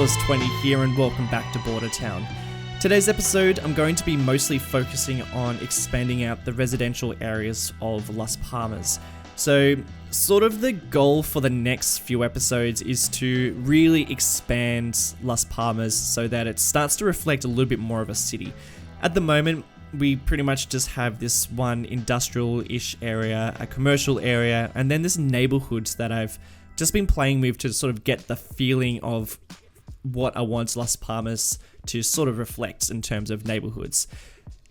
Fellas20 here and welcome back to Bordertown. Today's episode, I'm going to be mostly focusing on expanding out the residential areas of Las Palmas. So, sort of the goal for the next few episodes is to really expand Las Palmas so that it starts to reflect a little bit more of a city. At the moment, we pretty much just have this one industrial-ish area, a commercial area, and then this neighborhoods that I've just been playing with to sort of get the feeling of what I want Las Palmas to sort of reflect in terms of neighborhoods.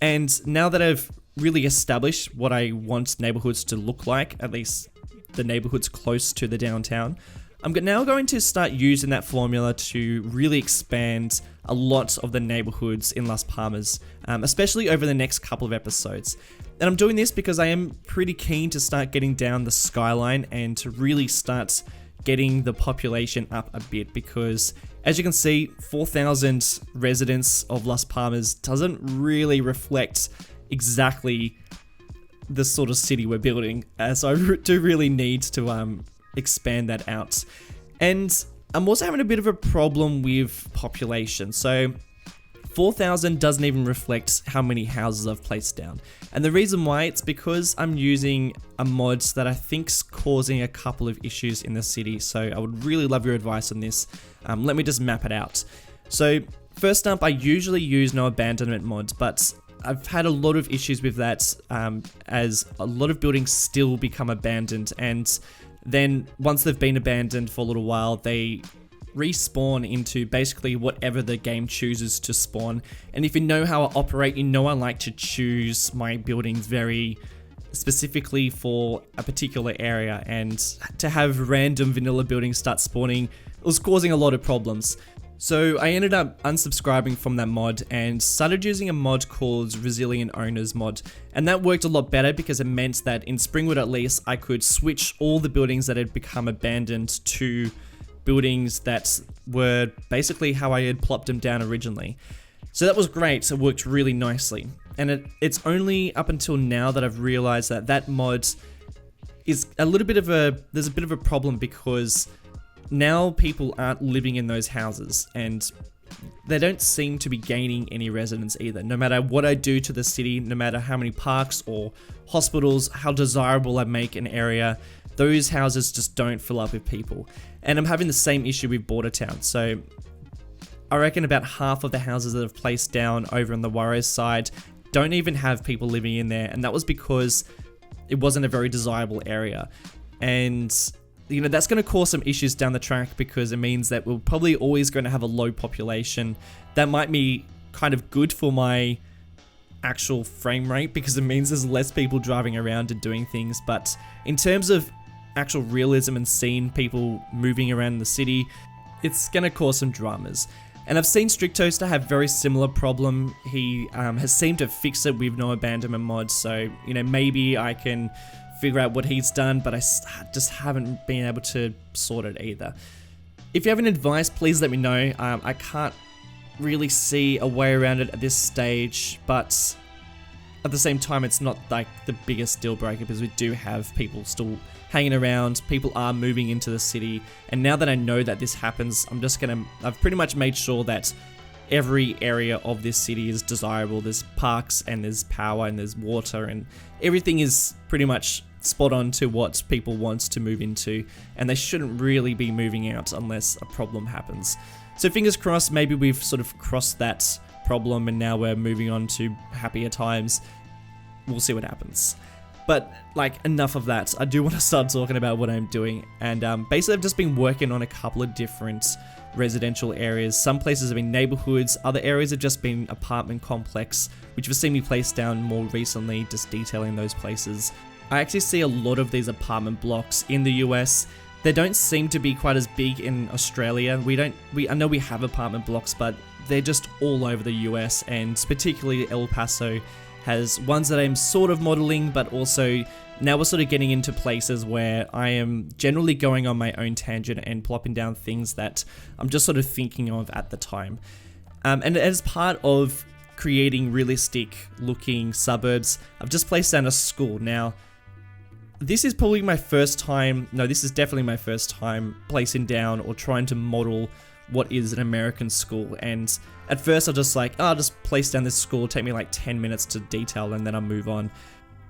And now that I've really established what I want neighborhoods to look like, at least the neighborhoods close to the downtown, I'm now going to start using that formula to really expand a lot of the neighborhoods in Las Palmas, especially over the next couple of episodes. And I'm doing this because I am pretty keen to start getting down the skyline and to really start getting the population up a bit, because as you can see, 4,000 residents of Las Palmas doesn't really reflect exactly the sort of city we're building, so I do really need to expand that out. And I'm also having a bit of a problem with population. So 4,000 doesn't even reflect how many houses I've placed down. And the reason why, it's because I'm using a mod that I think's causing a couple of issues in the city. So I would really love your advice on this. Let me just map it out. So first up, I usually use no abandonment mods, but I've had a lot of issues with that, as a lot of buildings still become abandoned, and then once they've been abandoned for a little while, they respawn into basically whatever the game chooses to spawn. And if you know how I operate, you know I like to choose my buildings very specifically for a particular area, and to have random vanilla buildings start spawning was causing a lot of problems. So I ended up unsubscribing from that mod and started using a mod called Resilient Owners mod, and that worked a lot better because it meant that in Springwood at least I could switch all the buildings that had become abandoned to buildings that were basically how I had plopped them down originally. So that was great, so it worked really nicely. And it's only up until now that I've realized that that mod is there's a bit of a problem, because now people aren't living in those houses and they don't seem to be gaining any residents either. No matter what I do to the city, no matter how many parks or hospitals, how desirable I make an area, those houses just don't fill up with people. And I'm having the same issue with Bordertown. So I reckon about half of the houses that I've placed down over on the Juarez side don't even have people living in there. And that was because it wasn't a very desirable area. And you know, that's going to cause some issues down the track, because it means that we're probably always going to have a low population. That might be kind of good for my actual frame rate, because it means there's less people driving around and doing things. But in terms of actual realism and seeing people moving around the city, it's going to cause some dramas. And I've seen Strictoaster have very similar problem. He has seemed to fix it with no abandonment mods, so you know, maybe I can figure out what he's done, but I just haven't been able to sort it either. If you have any advice, please let me know. I can't really see a way around it at this stage, but at the same time, it's not like the biggest deal breaker, because we do have people still hanging around, people are moving into the city, and now that I know that this happens, I've pretty much made sure that every area of this city is desirable. There's parks and there's power and there's water, and everything is pretty much spot on to what people want to move into, and they shouldn't really be moving out unless a problem happens. So fingers crossed, maybe we've sort of crossed that problem and now we're moving on to happier times. We'll see what happens. But like, enough of that. I do want to start talking about what I'm doing, and basically I've just been working on a couple of different residential areas. Some places have been neighborhoods, other areas have just been apartment complex, which you've seen me place down more recently, just detailing those places. I actually see a lot of these apartment blocks in the US. They don't seem to be quite as big in Australia. I know we have apartment blocks, but they're just all over the US, and particularly El Paso has ones that I'm sort of modeling, but also now we're sort of getting into places where I am generally going on my own tangent and plopping down things that I'm just sort of thinking of at the time. And as part of creating realistic looking suburbs, I've just placed down a school. Now, this is probably my first time, no, this is definitely my first time placing down or trying to model what is an American school. And at first I was just like, oh, I'll just place down this school, take me like 10 minutes to detail, and then I'll move on.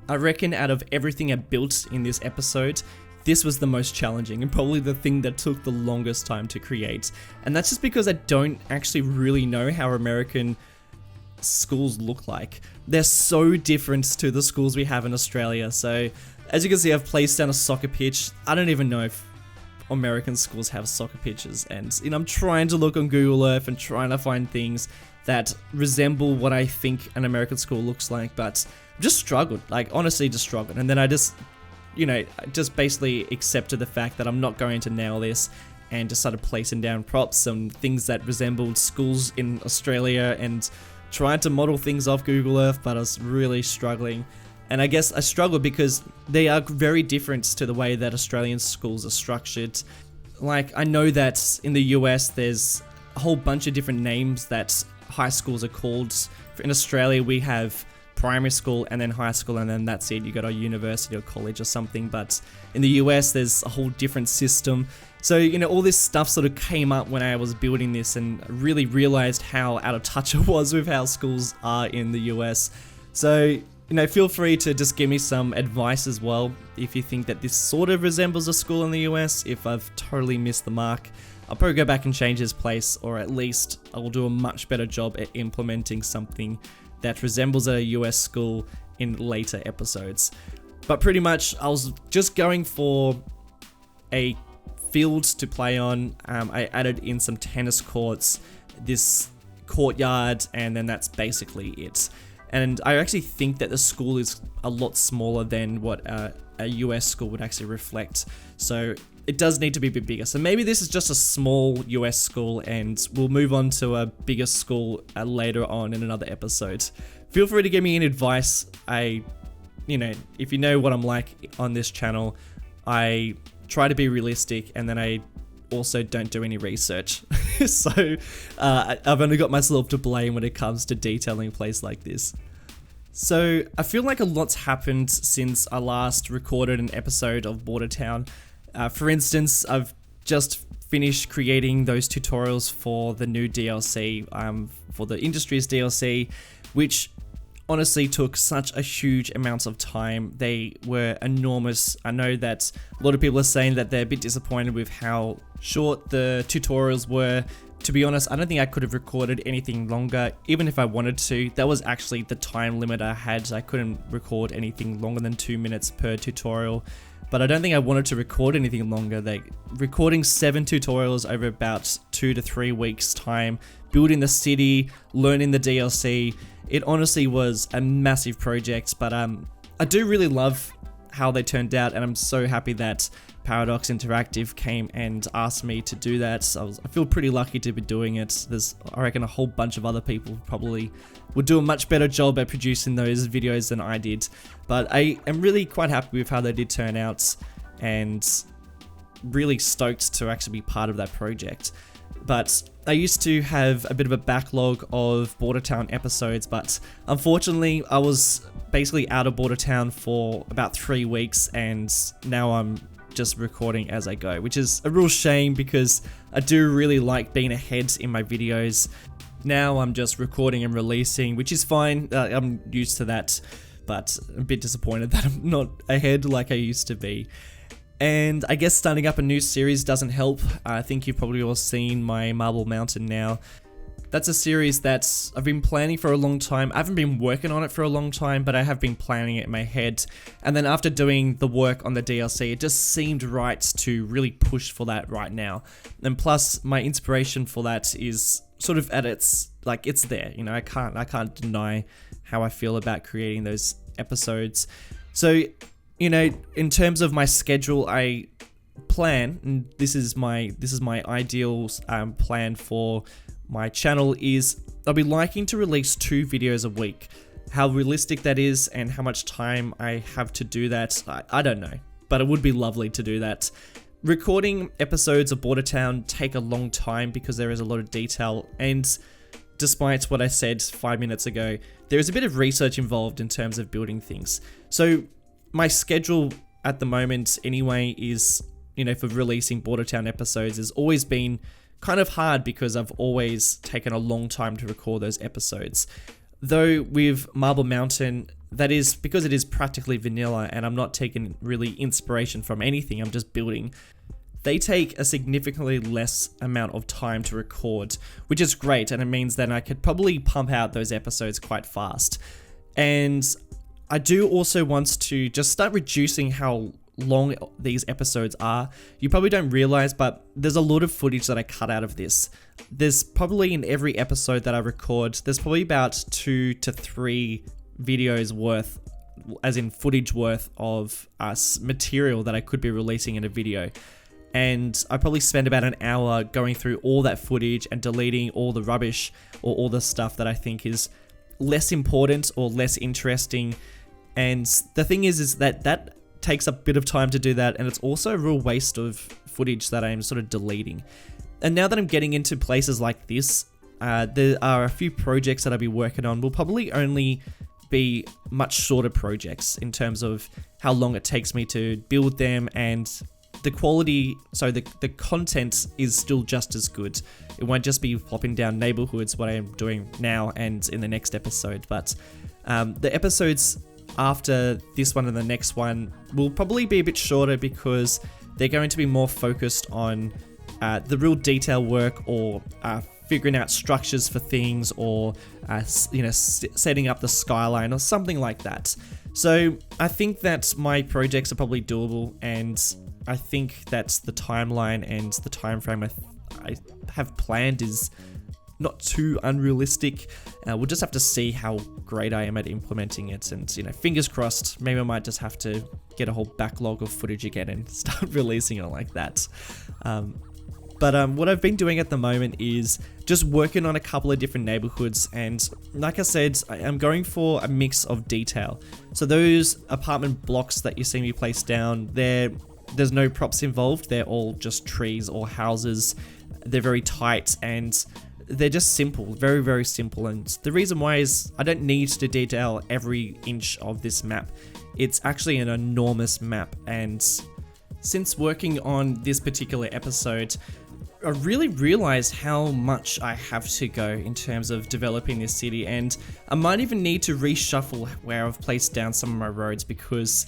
I reckon out of everything I built in this episode, this was the most challenging and probably the thing that took the longest time to create. And that's just because I don't actually really know how American schools look like. They're so different to the schools we have in Australia. So as you can see, I've placed down a soccer pitch. I don't even know if American schools have soccer pitches, and I'm trying to look on Google Earth and trying to find things that resemble what I think an American school looks like, but just struggled, like honestly just struggled. And then I just basically accepted the fact that I'm not going to nail this, and just started placing down props and things that resembled schools in Australia and tried to model things off Google Earth, but I was really struggling. And I guess I struggled because they are very different to the way that Australian schools are structured. Like, I know that in the US there's a whole bunch of different names that high schools are called. In Australia we have primary school and then high school, and then that's it, you go to a university or college or something. But in the US there's a whole different system. So, all this stuff sort of came up when I was building this, and really realized how out of touch I was with how schools are in the US. So, feel free to just give me some advice as well if you think that this sort of resembles a school in the US. If I've totally missed the mark, I'll probably go back and change this place, or at least I will do a much better job at implementing something that resembles a US school in later episodes. But pretty much I was just going for a field to play on. I added in some tennis courts, this courtyard, and then that's basically it. And I actually think that the school is a lot smaller than what a US school would actually reflect. So it does need to be a bit bigger. So maybe this is just a small US school, and we'll move on to a bigger school later on in another episode. Feel free to give me any advice. If you know what I'm like on this channel, I try to be realistic, and then I also don't do any research. So I've only got myself to blame when it comes to detailing a place like this. So I feel like a lot's happened since I last recorded an episode of Bordertown. For instance, I've just finished creating those tutorials for the new DLC, for the Industries DLC, which honestly took such a huge amount of time. They were enormous. I know that a lot of people are saying that they're a bit disappointed with how short the tutorials were. To be honest, I don't think I could have recorded anything longer, even if I wanted to. That was actually the time limit I had. I couldn't record anything longer than 2 minutes per tutorial. But I don't think I wanted to record anything longer. Recording 7 tutorials over about 2 to 3 weeks time, building the city, learning the DLC. It honestly was a massive project, but I do really love how they turned out, and I'm so happy that Paradox Interactive came and asked me to do that. I feel pretty lucky to be doing it. There's, I reckon, a whole bunch of other people probably would do a much better job at producing those videos than I did. But I am really quite happy with how they did turn out, and really stoked to actually be part of that project. But I used to have a bit of a backlog of Bordertown episodes, but unfortunately I was basically out of Bordertown for about 3 weeks, and now I'm just recording as I go, which is a real shame because I do really like being ahead in my videos. Now I'm just recording and releasing, which is fine. I'm used to that, but I'm a bit disappointed that I'm not ahead like I used to be. And I guess starting up a new series doesn't help. I think you've probably all seen my Marble Mountain now. That's a series that I've been planning for a long time. I haven't been working on it for a long time, but I have been planning it in my head. And then after doing the work on the DLC, it just seemed right to really push for that right now. And plus, my inspiration for that is sort of at its, like, it's there. I can't deny how I feel about creating those episodes. So, in terms of my schedule, I plan, and this is my ideal plan for my channel, is I'll be liking to release 2 videos a week. How realistic that is and how much time I have to do that, I don't know, but it would be lovely to do that. Recording episodes of Bordertown take a long time because there is a lot of detail, and despite what I said 5 minutes ago, there is a bit of research involved in terms of building things. So my schedule at the moment anyway is, for releasing Bordertown episodes has always been kind of hard because I've always taken a long time to record those episodes. Though with Marble Mountain, that is because it is practically vanilla and I'm not taking really inspiration from anything, I'm just building. They take a significantly less amount of time to record, which is great, and it means that I could probably pump out those episodes quite fast. And I do also want to just start reducing how long these episodes are. You probably don't realize, but there's a lot of footage that I cut out of this. There's probably in every episode that I record, there's probably about 2 to 3 videos worth, as in footage worth of material that I could be releasing in a video. And I probably spend about an hour going through all that footage and deleting all the rubbish or all the stuff that I think is less important or less interesting. And the thing is that takes a bit of time to do that, and it's also a real waste of footage that I'm sort of deleting. And now that I'm getting into places like this, there are a few projects that I'll be working on. Will probably only be much shorter projects in terms of how long it takes me to build them, and the quality, so the content is still just as good. It won't just be flopping down neighborhoods, what I am doing now and in the next episode, but the episodes after this one and the next one will probably be a bit shorter because they're going to be more focused on the real detail work, or figuring out structures for things, or setting up the skyline or something like that. So I think that my projects are probably doable, and I think that the timeline and the time frame I have planned is not too unrealistic. We'll just have to see how great I am at implementing it, and fingers crossed, maybe I might just have to get a whole backlog of footage again and start releasing it like that. But what I've been doing at the moment is just working on a couple of different neighborhoods, and like I said, I'm going for a mix of detail. So those apartment blocks that you see me place down, there's no props involved, they're all just trees or houses. They're very tight and they're just simple, very, very simple. And the reason why is I don't need to detail every inch of this map. It's actually an enormous map, and since working on this particular episode, I really realized how much I have to go in terms of developing this city, and I might even need to reshuffle where I've placed down some of my roads, because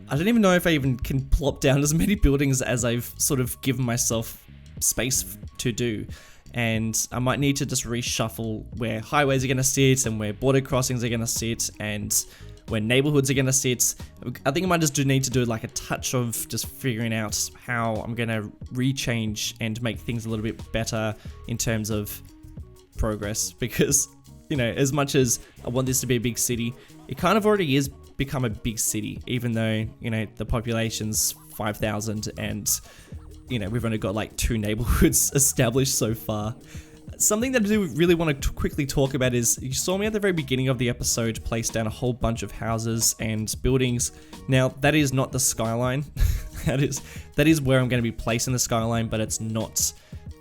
I don't even know if I even can plop down as many buildings as I've sort of given myself space to do. And I might need to just reshuffle where highways are going to sit, and where border crossings are going to sit, and where neighborhoods are going to sit. I think I might just need to do like a touch of just figuring out how I'm going to rechange and make things a little bit better in terms of progress, because as much as I want this to be a big city, it kind of already is become a big city, even though the population's 5,000 and we've only got like 2 neighborhoods established so far. Something that I do really want to quickly talk about is, you saw me at the very beginning of the episode place down a whole bunch of houses and buildings. Now, that is not the skyline. that is where I'm going to be placing the skyline, but it's not.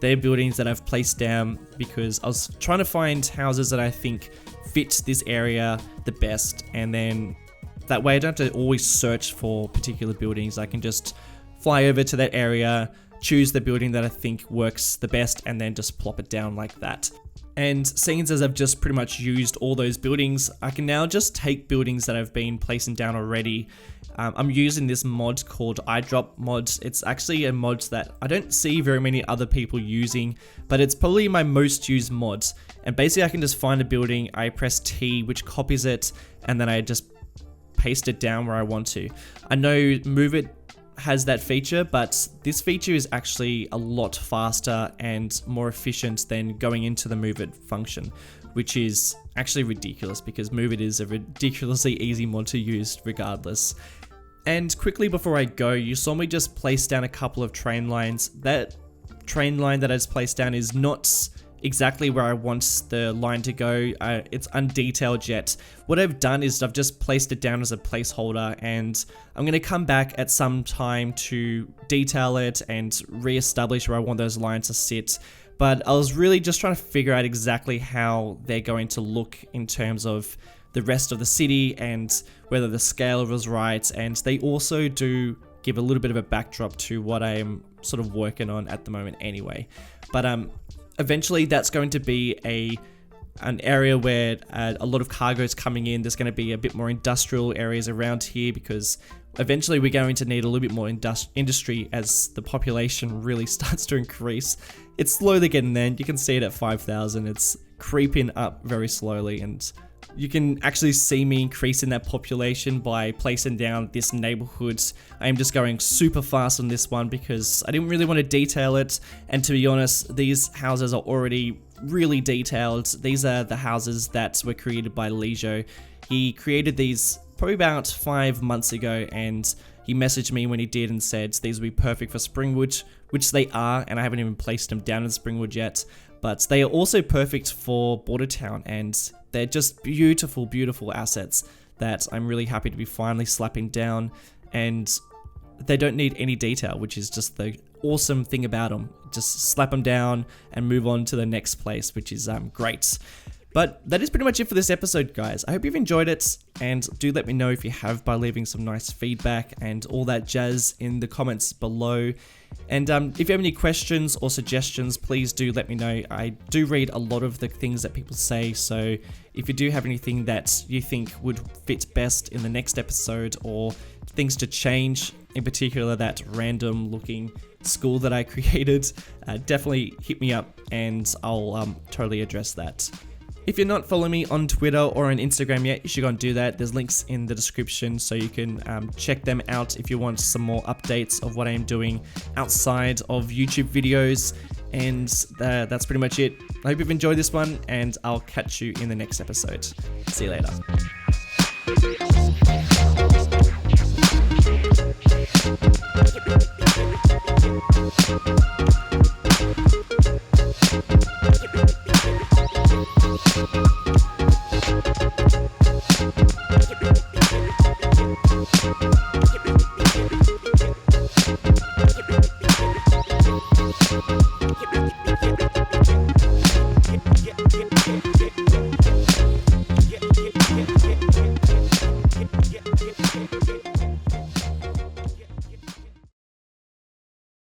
They're buildings that I've placed down because I was trying to find houses that I think fit this area the best, and then that way I don't have to always search for particular buildings. I can just fly over to that area, choose the building that I think works the best, and then just plop it down like that. And seeing as I've just pretty much used all those buildings, I can now just take buildings that I've been placing down already. I'm using this mod called iDrop mod. It's actually a mod that I don't see very many other people using, but it's probably my most used mod. And basically I can just find a building, I press T, which copies it, and then I just paste it down where I want to. I know Move It has that feature, but this feature is actually a lot faster and more efficient than going into the Move It function, which is actually ridiculous because Move It is a ridiculously easy mod to use regardless. And quickly before I go, you saw me just place down a couple of train lines. That train line that I just placed down is not exactly where I want the line to go. It's undetailed yet. What I've done is I've just placed it down as a placeholder, and I'm going to come back at some time to detail it and re-establish where I want those lines to sit. But I was really just trying to figure out exactly how they're going to look in terms of the rest of the city and whether the scale was right. And they also do give a little bit of a backdrop to what I am sort of working on at the moment anyway. But eventually that's going to be an area where a lot of cargo is coming in. There's going to be a bit more industrial areas around here because eventually we're going to need a little bit more industry as the population really starts to increase. It's slowly getting there. You can see it at 5,000. It's creeping up very slowly, and you can actually see me increasing that population by placing down this neighborhood. I am just going super fast on this one because I didn't really want to detail it, and to be honest, these houses are already really detailed. These are the houses that were created by Lijo. He created these probably about 5 months ago, and he messaged me when he did and said these would be perfect for Springwood, which they are, and I haven't even placed them down in Springwood yet, but they are also perfect for Bordertown, and they're just beautiful, beautiful assets that I'm really happy to be finally slapping down, and they don't need any detail, which is just the awesome thing about them. Just slap them down and move on to the next place, which is great. But that is pretty much it for this episode, guys. I hope you've enjoyed it, and do let me know if you have by leaving some nice feedback and all that jazz in the comments below. And if you have any questions or suggestions, please do let me know. I do read a lot of the things that people say, so if you do have anything that you think would fit best in the next episode, or things to change, in particular that random looking school that I created, definitely hit me up and I'll totally address that. If you're not following me on Twitter or on Instagram yet, you should go and do that. There's links in the description so you can check them out if you want some more updates of what I am doing outside of YouTube videos. And that's pretty much it. I hope you've enjoyed this one, and I'll catch you in the next episode. See you later. Keep it.